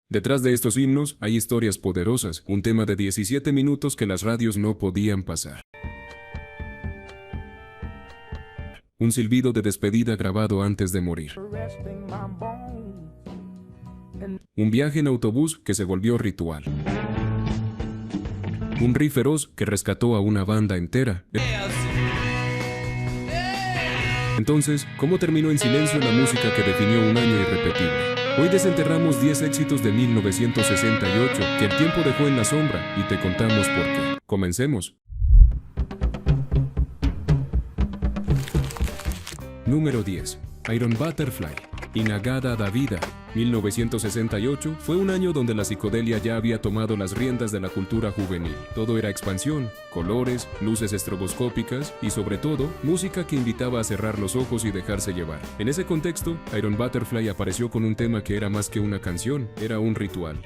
Detrás de estos himnos hay historias poderosas, un tema de 17 minutos que las radios no podían pasar. Un silbido de despedida grabado antes de morir. Un viaje en autobús que se volvió ritual. Un riff feroz que rescató a una banda entera. Entonces, ¿cómo terminó en silencio la música que definió un año irrepetible? Hoy desenterramos 10 éxitos de 1968 que el tiempo dejó en la sombra y te contamos por qué. Comencemos. Número 10. Iron Butterfly. In-A-Gadda-Da-Vida. 1968 fue un año donde la psicodelia ya había tomado las riendas de la cultura juvenil. Todo era expansión, colores, luces estroboscópicas y sobre todo, música que invitaba a cerrar los ojos y dejarse llevar. En ese contexto, Iron Butterfly apareció con un tema que era más que una canción, era un ritual.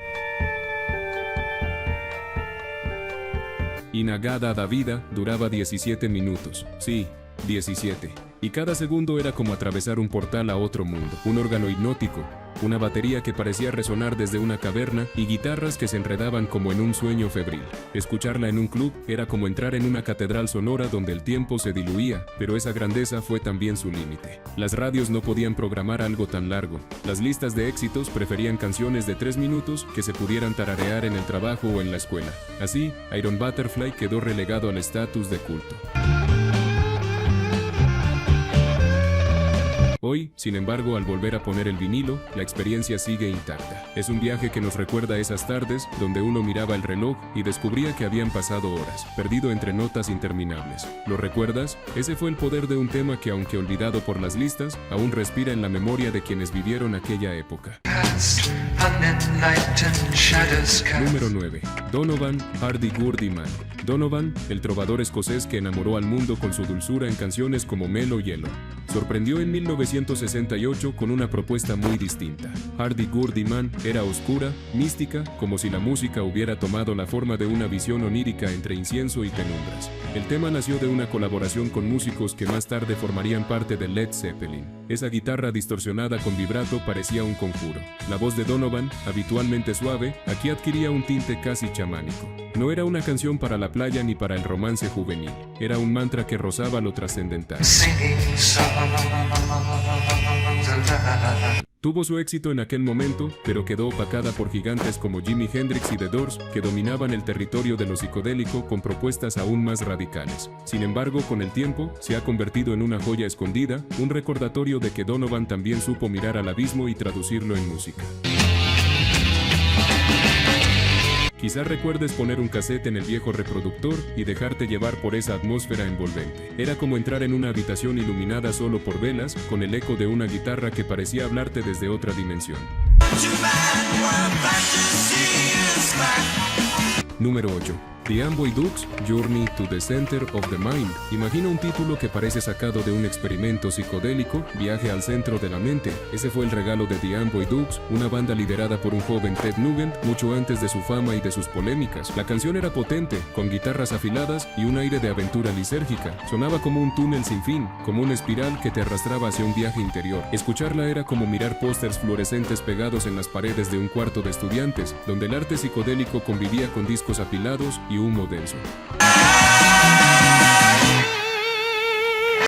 In-A-Gadda-Da-Vida duraba 17 minutos. Sí, 17. Y cada segundo era como atravesar un portal a otro mundo. Un órgano hipnótico, una batería que parecía resonar desde una caverna y guitarras que se enredaban como en un sueño febril. Escucharla en un club era como entrar en una catedral sonora donde el tiempo se diluía, pero esa grandeza fue también su límite. Las radios no podían programar algo tan largo. Las listas de éxitos preferían canciones de 3 minutos que se pudieran tararear en el trabajo o en la escuela. Así, Iron Butterfly quedó relegado al estatus de culto. Hoy, sin embargo, al volver a poner el vinilo, la experiencia sigue intacta. Es un viaje que nos recuerda esas tardes donde uno miraba el reloj y descubría que habían pasado horas, perdido entre notas interminables. ¿Lo recuerdas? Ese fue el poder de un tema que, aunque olvidado por las listas, aún respira en la memoria de quienes vivieron aquella época. Número 9. Donovan, Hurdy-Gurdy Man. Donovan, el trovador escocés que enamoró al mundo con su dulzura en canciones como Mellow Yellow, sorprendió en 1968 con una propuesta muy distinta. Hurdy-Gurdy Man era oscura, mística, como si la música hubiera tomado la forma de una visión onírica entre incienso y penumbras. El tema nació de una colaboración con músicos que más tarde formarían parte de Led Zeppelin. Esa guitarra distorsionada con vibrato parecía un conjuro. La voz de Donovan, habitualmente suave, aquí adquiría un tinte casi chamánico. No era una canción para la playa ni para el romance juvenil. Era un mantra que rozaba lo trascendental. Tuvo su éxito en aquel momento, pero quedó opacada por gigantes como Jimi Hendrix y The Doors, que dominaban el territorio de lo psicodélico con propuestas aún más radicales. Sin embargo, con el tiempo, se ha convertido en una joya escondida, un recordatorio de que Donovan también supo mirar al abismo y traducirlo en música. Quizás recuerdes poner un cassette en el viejo reproductor y dejarte llevar por esa atmósfera envolvente. Era como entrar en una habitación iluminada solo por velas, con el eco de una guitarra que parecía hablarte desde otra dimensión. Número 8. The Amboy Dukes, Journey to the Center of the Mind. Imagina un título que parece sacado de un experimento psicodélico, Viaje al centro de la mente. Ese fue el regalo de The Amboy Dukes, una banda liderada por un joven Ted Nugent, mucho antes de su fama y de sus polémicas. La canción era potente, con guitarras afiladas y un aire de aventura lisérgica. Sonaba como un túnel sin fin, como una espiral que te arrastraba hacia un viaje interior. Escucharla era como mirar pósters fluorescentes pegados en las paredes de un cuarto de estudiantes, donde el arte psicodélico convivía con discos apilados y humo denso.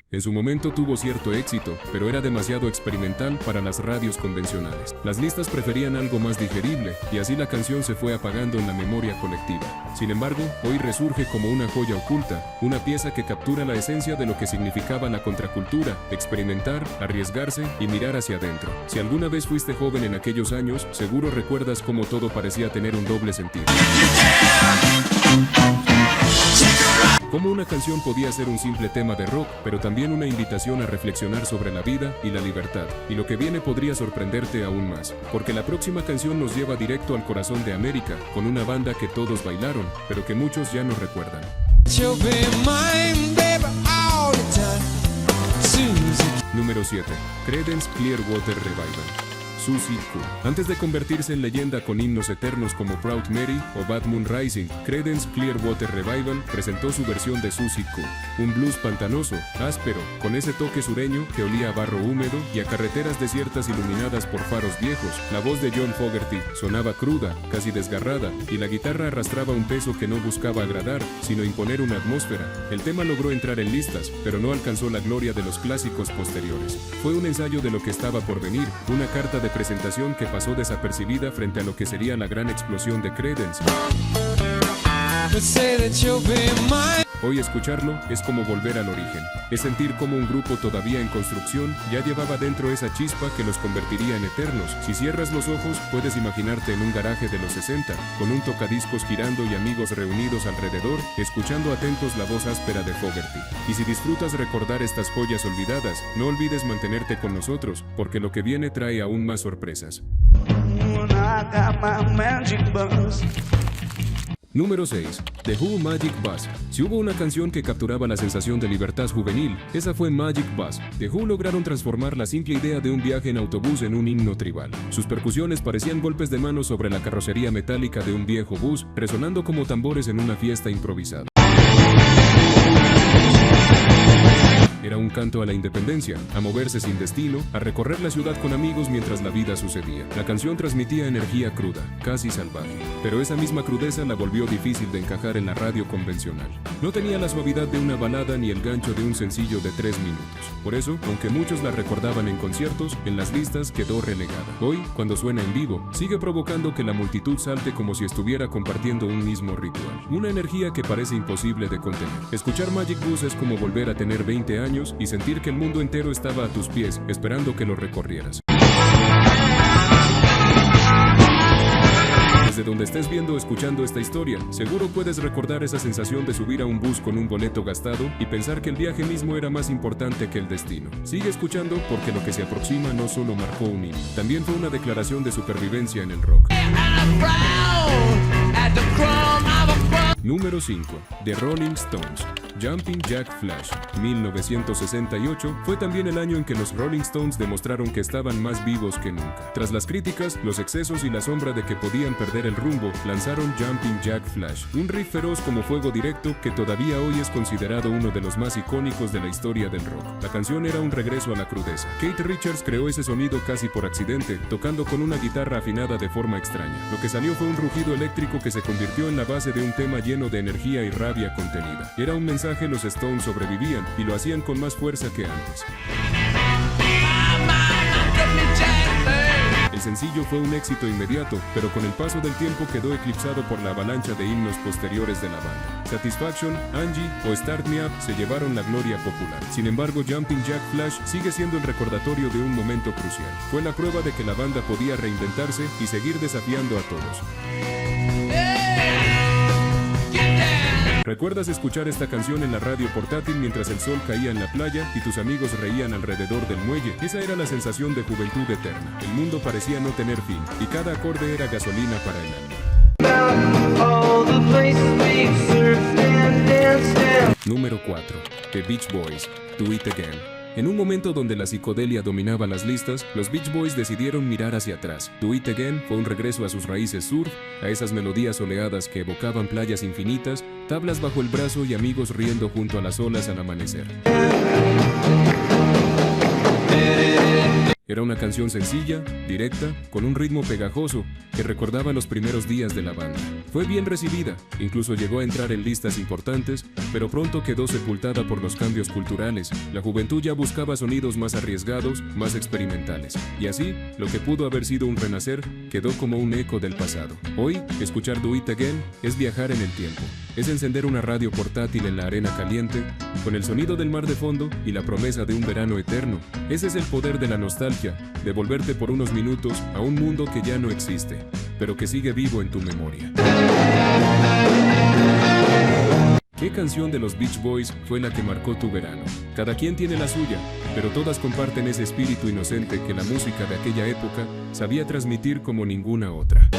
En su momento tuvo cierto éxito, pero era demasiado experimental para las radios convencionales. Las listas preferían algo más digerible, y así la canción se fue apagando en la memoria colectiva. Sin embargo, hoy resurge como una joya oculta, una pieza que captura la esencia de lo que significaba la contracultura, experimentar, arriesgarse y mirar hacia adentro. Si alguna vez fuiste joven en aquellos años, seguro recuerdas cómo todo parecía tener un doble sentido. Cómo una canción podía ser un simple tema de rock, pero también una invitación a reflexionar sobre la vida y la libertad. Y lo que viene podría sorprenderte aún más, porque la próxima canción nos lleva directo al corazón de América, con una banda que todos bailaron, pero que muchos ya no recuerdan. Número 7. Creedence Clearwater Revival. Suzy Q. Antes de convertirse en leyenda con himnos eternos como Proud Mary o Bad Moon Rising, Creedence Clearwater Revival presentó su versión de Suzy Q, un blues pantanoso, áspero, con ese toque sureño que olía a barro húmedo y a carreteras desiertas iluminadas por faros viejos. La voz de John Fogerty sonaba cruda, casi desgarrada, y la guitarra arrastraba un peso que no buscaba agradar, sino imponer una atmósfera. El tema logró entrar en listas, pero no alcanzó la gloria de los clásicos posteriores. Fue un ensayo de lo que estaba por venir, una carta de presentación que pasó desapercibida frente a lo que sería la gran explosión de Creedence. Hoy escucharlo es como volver al origen, es sentir como un grupo todavía en construcción ya llevaba dentro esa chispa que los convertiría en eternos. Si cierras los ojos, puedes imaginarte en un garaje de los 60, con un tocadiscos girando y amigos reunidos alrededor, escuchando atentos la voz áspera de Fogerty. Y si disfrutas recordar estas joyas olvidadas, no olvides mantenerte con nosotros, porque lo que viene trae aún más sorpresas. Número 6. The Who Magic Bus. Si hubo una canción que capturaba la sensación de libertad juvenil, esa fue Magic Bus. The Who lograron transformar la simple idea de un viaje en autobús en un himno tribal. Sus percusiones parecían golpes de mano sobre la carrocería metálica de un viejo bus, resonando como tambores en una fiesta improvisada. Era un canto a la independencia, a moverse sin destino, a recorrer la ciudad con amigos mientras la vida sucedía. La canción transmitía energía cruda, casi salvaje, pero esa misma crudeza la volvió difícil de encajar en la radio convencional. No tenía la suavidad de una balada ni el gancho de un sencillo de 3 minutos. Por eso, aunque muchos la recordaban en conciertos, en las listas quedó relegada. Hoy, cuando suena en vivo, sigue provocando que la multitud salte como si estuviera compartiendo un mismo ritual. Una energía que parece imposible de contener. Escuchar Magic Bus es como volver a tener 20 años y sentir que el mundo entero estaba a tus pies, esperando que lo recorrieras. Desde donde estés viendo o escuchando esta historia, seguro puedes recordar esa sensación de subir a un bus con un boleto gastado y pensar que el viaje mismo era más importante que el destino. Sigue escuchando porque lo que se aproxima no solo marcó un himno, también fue una declaración de supervivencia en el rock. Número 5. The Rolling Stones. Jumping Jack Flash, 1968, fue también el año en que los Rolling Stones demostraron que estaban más vivos que nunca. Tras las críticas, los excesos y la sombra de que podían perder el rumbo, lanzaron Jumping Jack Flash, un riff feroz como fuego directo que todavía hoy es considerado uno de los más icónicos de la historia del rock. La canción era un regreso a la crudeza. Keith Richards creó ese sonido casi por accidente, tocando con una guitarra afinada de forma extraña. Lo que salió fue un rugido eléctrico que se convirtió en la base de un tema lleno de energía y rabia contenida. Era un mensaje. Los Stones sobrevivían y lo hacían con más fuerza que antes. El sencillo fue un éxito inmediato, pero con el paso del tiempo quedó eclipsado por la avalancha de himnos posteriores de la banda. Satisfaction, Angie o Start Me Up se llevaron la gloria popular. Sin embargo, Jumping Jack Flash sigue siendo el recordatorio de un momento crucial. Fue la prueba de que la banda podía reinventarse y seguir desafiando a todos. ¿Recuerdas escuchar esta canción en la radio portátil mientras el sol caía en la playa y tus amigos reían alrededor del muelle? Esa era la sensación de juventud eterna. El mundo parecía no tener fin y cada acorde era gasolina para el alma. Número 4. The Beach Boys, Do It Again. En un momento donde la psicodelia dominaba las listas, los Beach Boys decidieron mirar hacia atrás. Do It Again fue un regreso a sus raíces surf, a esas melodías soleadas que evocaban playas infinitas, tablas bajo el brazo y amigos riendo junto a las olas al amanecer. Era una canción sencilla, directa, con un ritmo pegajoso, que recordaba los primeros días de la banda. Fue bien recibida, incluso llegó a entrar en listas importantes, pero pronto quedó sepultada por los cambios culturales. La juventud ya buscaba sonidos más arriesgados, más experimentales. Y así, lo que pudo haber sido un renacer, quedó como un eco del pasado. Hoy, escuchar Do It Again es viajar en el tiempo. Es encender una radio portátil en la arena caliente, con el sonido del mar de fondo y la promesa de un verano eterno. Ese es el poder de la nostalgia, de volverte por unos minutos a un mundo que ya no existe, pero que sigue vivo en tu memoria. ¿Qué canción de los Beach Boys fue la que marcó tu verano? Cada quien tiene la suya, pero todas comparten ese espíritu inocente que la música de aquella época sabía transmitir como ninguna otra.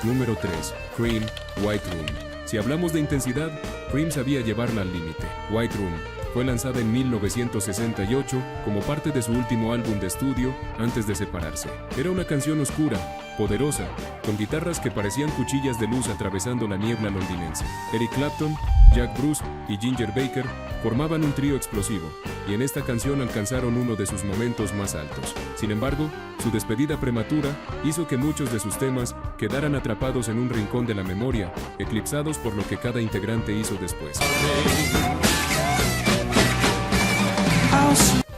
Número 3. Cream, White Room. Si hablamos de intensidad, Cream sabía llevarla al límite. White Room fue lanzada en 1968 como parte de su último álbum de estudio antes de separarse. Era una canción oscura, poderosa, con guitarras que parecían cuchillas de luz atravesando la niebla londinense. Eric Clapton, Jack Bruce y Ginger Baker formaban un trío explosivo, y en esta canción alcanzaron uno de sus momentos más altos. Sin embargo, su despedida prematura hizo que muchos de sus temas quedaran atrapados en un rincón de la memoria, eclipsados por lo que cada integrante hizo después.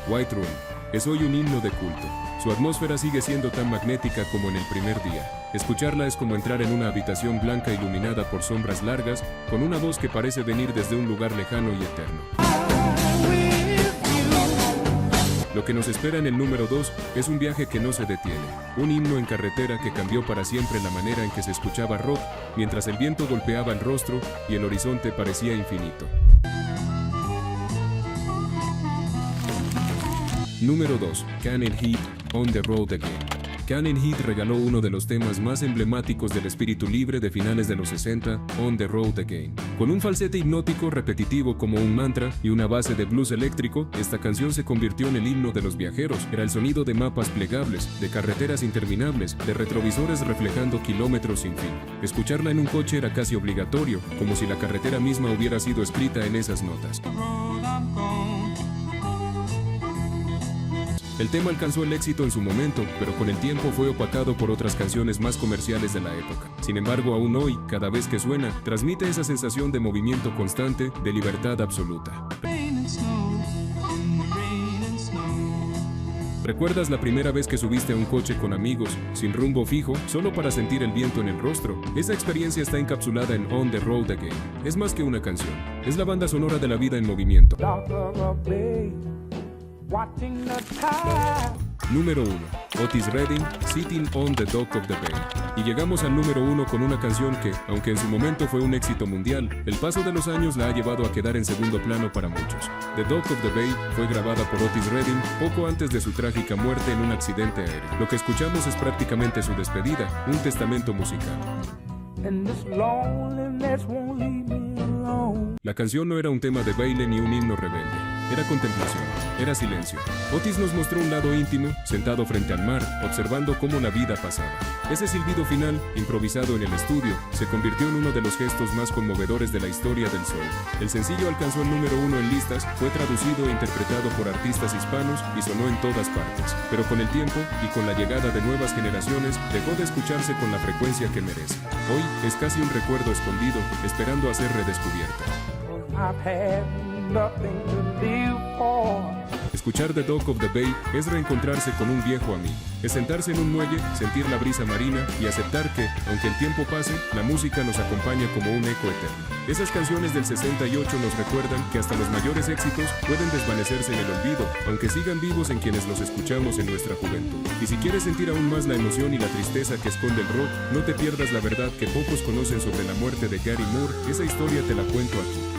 White Room es hoy un himno de culto. Su atmósfera sigue siendo tan magnética como en el primer día. Escucharla es como entrar en una habitación blanca iluminada por sombras largas, con una voz que parece venir desde un lugar lejano y eterno. Lo que nos espera en el número 2 es un viaje que no se detiene, un himno en carretera que cambió para siempre la manera en que se escuchaba rock, mientras el viento golpeaba el rostro y el horizonte parecía infinito. Número 2. Can't Heat, On the Road Again. Can't Heat regaló uno de los temas más emblemáticos del espíritu libre de finales de los 60, On the Road Again. Con un falsete hipnótico repetitivo como un mantra y una base de blues eléctrico, esta canción se convirtió en el himno de los viajeros. Era el sonido de mapas plegables, de carreteras interminables, de retrovisores reflejando kilómetros sin fin. Escucharla en un coche era casi obligatorio, como si la carretera misma hubiera sido escrita en esas notas. El tema alcanzó el éxito en su momento, pero con el tiempo fue opacado por otras canciones más comerciales de la época. Sin embargo, aún hoy, cada vez que suena, transmite esa sensación de movimiento constante, de libertad absoluta. ¿Recuerdas la primera vez que subiste a un coche con amigos, sin rumbo fijo, solo para sentir el viento en el rostro? Esa experiencia está encapsulada en On the Road Again. Es más que una canción, es la banda sonora de la vida en movimiento. Número 1. Otis Redding, Sitting on the Dock of the Bay. Y llegamos al número 1 con una canción que, aunque en su momento fue un éxito mundial, el paso de los años la ha llevado a quedar en segundo plano para muchos. The Dock of the Bay fue grabada por Otis Redding poco antes de su trágica muerte en un accidente aéreo. Lo que escuchamos es prácticamente su despedida, un testamento musical. La canción no era un tema de baile ni un himno rebelde. Era contemplación, era silencio. Otis nos mostró un lado íntimo, sentado frente al mar, observando cómo la vida pasaba. Ese silbido final, improvisado en el estudio, se convirtió en uno de los gestos más conmovedores de la historia del soul. El sencillo alcanzó el número 1 en listas, fue traducido e interpretado por artistas hispanos y sonó en todas partes. Pero con el tiempo, y con la llegada de nuevas generaciones, dejó de escucharse con la frecuencia que merece. Hoy, es casi un recuerdo escondido, esperando a ser redescubierto. Escuchar The Dock of the Bay es reencontrarse con un viejo amigo. Es sentarse en un muelle, sentir la brisa marina y aceptar que, aunque el tiempo pase, la música nos acompaña como un eco eterno. Esas canciones del 68 nos recuerdan que hasta los mayores éxitos pueden desvanecerse en el olvido, aunque sigan vivos en quienes los escuchamos en nuestra juventud. Y si quieres sentir aún más la emoción y la tristeza que esconde el rock, no te pierdas la verdad que pocos conocen sobre la muerte de Gary Moore. Esa historia te la cuento aquí.